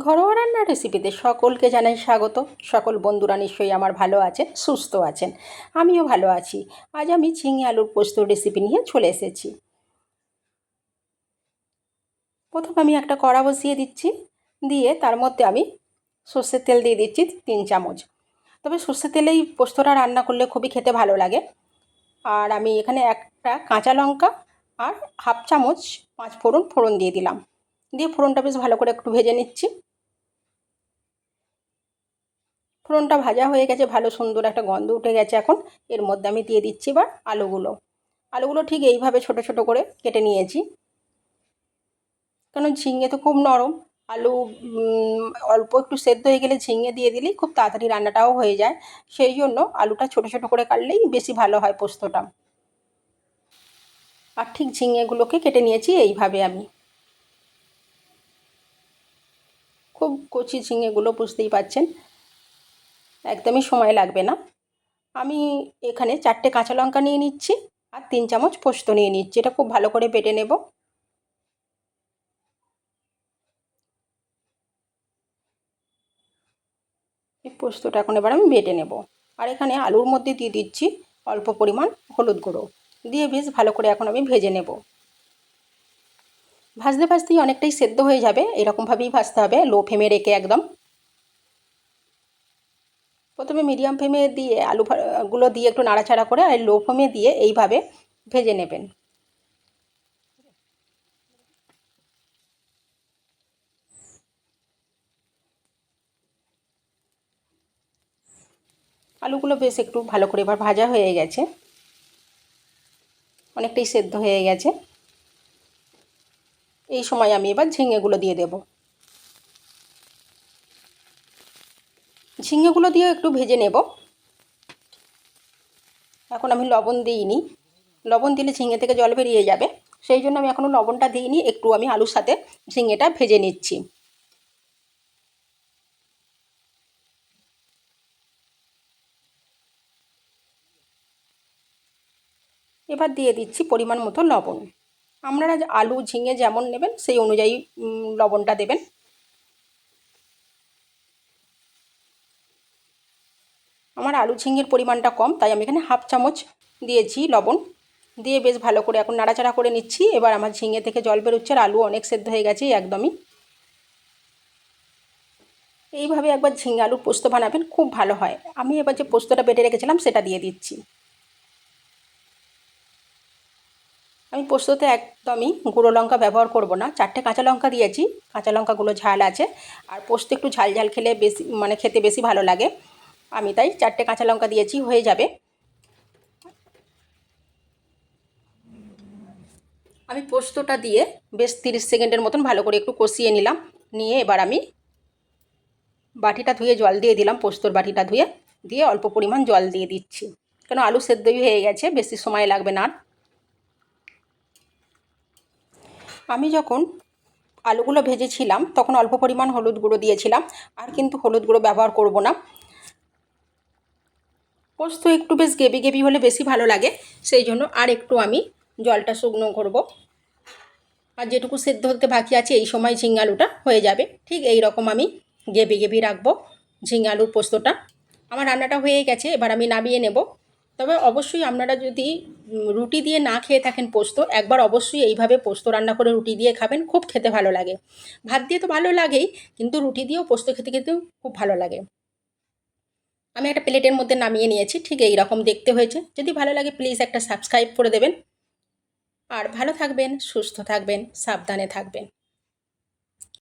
ঘরোয়া রান্নার রেসিপিতে সকলকে জানাই স্বাগত। সকল বন্ধুরা নিশ্চয়ই আমার ভালো আছেন, সুস্থ আছেন। আমিও ভালো আছি। আজ আমি ঝিঙে আলুর পোস্ত রেসিপি নিয়ে চলে এসেছি। প্রথম আমি একটা কড়া বসিয়ে দিচ্ছি, দিয়ে তার মধ্যে আমি সর্ষের তেল দিয়ে দিচ্ছি 3 চামচ। তবে সর্ষের তেলেই পোস্তটা রান্না করলে খুবই খেতে ভালো লাগে। আর আমি এখানে একটা কাঁচা লঙ্কা আর হাফ চামচ 5 ফোড়ন ফোড়ন দিয়ে দিলাম। দিয়ে ফোড়নটা বেশ ভালো করে একটু ভেজে নিচ্ছি। ফোড়নটা ভাজা হয়ে গেছে, ভালো সুন্দর একটা গন্ধ উঠে গেছে। এখন এর মধ্যে আমি দিয়ে দিচ্ছি এবার আলুগুলো ঠিক এইভাবে ছোট ছোট করে কেটে নিয়েছি, কারণ ঝিঙে তো খুব নরম। আলু অল্প একটু সেদ্ধ হয়ে গেলে ঝিঙে দিয়ে দিলেই খুব তাড়াতাড়ি রান্নাটাও হয়ে যায়। সেই জন্য আলুটা ছোট ছোট করে কাটলেই বেশি ভালো হয় পোস্তটা। আর ঠিক ঝিঙেগুলোকে কেটে নিয়েছি এইভাবে আমি, খুব কচি ঝিঙেগুলো, বুঝতেই পারছেন একদমই সময় লাগবে না। আমি এখানে 4টে কাঁচা লঙ্কা নিয়ে নিচ্ছি আর 3 চামচ পোস্ত নিয়ে নিচ্ছি। এটা খুব ভালো করে বেটে নেব। এই পোস্তটা এখন এবার আমি বেটে নেব। আর এখানে আলুর মধ্যে দিয়ে দিচ্ছি অল্প পরিমাণ হলুদ গুঁড়ো, দিয়ে বেশ ভালো করে এখন আমি ভেজে নেব। ভাজতে ভাজতেই অনেকটাই সেদ্ধ হয়ে যাবে, এরকমভাবেই ভাজতে হবে, লো ফ্লেমে রেখে একদম। প্রথমে মিডিয়াম ফ্লেমে দিয়ে আলুগুলো দিয়ে একটু নাড়াচাড়া করে আর লো ফ্লেমে দিয়ে এইভাবে ভেজে নেবেন। আলুগুলো বেশ একটু ভালো করে এবার ভাজা হয়ে গেছে, অনেকটাই সেদ্ধ হয়ে গেছে। এই সময় আমি এবার ঝিঙেগুলো দিয়ে দেব। ঝিঙেগুলো দিয়ে একটু ভেজে নেব। এখন আমি লবণ দিইনি, লবণ দিলে ঝিঙে থেকে জল বেরিয়ে যাবে, সেই জন্য আমি এখনও লবণটা দিইনি। একটু আমি আলুর সাথে ঝিঙেটা ভেজে নিচ্ছি। এবার দিয়ে দিচ্ছি পরিমাণ মতো লবণ। আপনারা আলু ঝিঙে যেমন নেবেন সেই অনুযায়ী লবণটা দেবেন। আমার আলু ঝিঙের পরিমাণটা কম, তাই আমি এখানে হাফ চামচ দিয়েছি লবণ। দিয়ে বেশ ভালো করে এখন নাড়াচাড়া করে নিচ্ছি। এবার আমার ঝিঙে থেকে জল বেরোচ্ছে আর আলু অনেক সেদ্ধ হয়ে গেছে একদমই। এইভাবে একবার ঝিঙে আলুর পোস্ত বানাবেন, খুব ভালো হয়। আমি এবার যে পোস্তটা বেটে রেখেছিলাম সেটা দিয়ে দিচ্ছি। আমি পোস্ততে একদমই গুঁড়ো লঙ্কা ব্যবহার করব না, 4টে কাঁচা লঙ্কা দিয়েছি। কাঁচা লঙ্কাগুলো ঝাল আছে, আর পোস্ত একটু ঝাল ঝাল খেলে বেশি খেতে বেশি ভালো লাগে। আমি তাই 4টে কাঁচা লঙ্কা দিয়েছি, হয়ে যাবে। আমি পোস্তটা দিয়ে বেশ 30 সেকেন্ডের মতন ভালো করে একটু কষিয়ে নিলাম। নিয়ে এবার আমি বাটিটা ধুয়ে জল দিয়ে দিলাম, পোস্তর বাটিটা ধুয়ে দিয়ে অল্প পরিমাণ জল দিয়ে দিচ্ছি, কেন আলু সেদ্ধই হয়ে গেছে, বেশি সময় লাগবে না। আমি যখন আলুগুলো ভেজেছিলাম তখন অল্প পরিমাণ হলুদ গুঁড়ো দিয়েছিলাম, আর কিন্তু হলুদ গুঁড়ো ব্যবহার করব না। পোস্ত একটু বেশ গ্রেভি গ্রেভি হলে বেশি ভালো লাগে, সেই জন্য আর একটু আমি জলটা শুকনো করব। আর যেটুকু সেদ্ধ হতে বাকি আছে এই সময় ঝিঙে আলুটা হয়ে যাবে। ঠিক এই রকম আমি গ্রেভি গ্রেভি রাখবো ঝিঙে আলুর পোস্তটা। আমার রান্নাটা হয়ে গেছে, এবার আমি নামিয়ে নেব। তবে অবশ্যই আপনারা যদি রুটি দিয়ে না খেয়ে থাকেন পোস্ত, একবার অবশ্যই এইভাবে পোস্ত রান্না করে রুটি দিয়ে খাবেন, খুব খেতে ভালো লাগে। ভাত দিয়ে তো ভালো লাগেই, কিন্তু রুটি দিয়েও পোস্ত খেতে খেতেও খুব ভালো লাগে। আমি একটা প্লেটের মধ্যে নামিয়ে নিয়েছি, ঠিক এই রকম দেখতে হয়েছে। যদি ভালো লাগে প্লিজ একটা সাবস্ক্রাইব করে দেবেন। আর ভালো থাকবেন, সুস্থ থাকবেন, সাবধানে থাকবেন।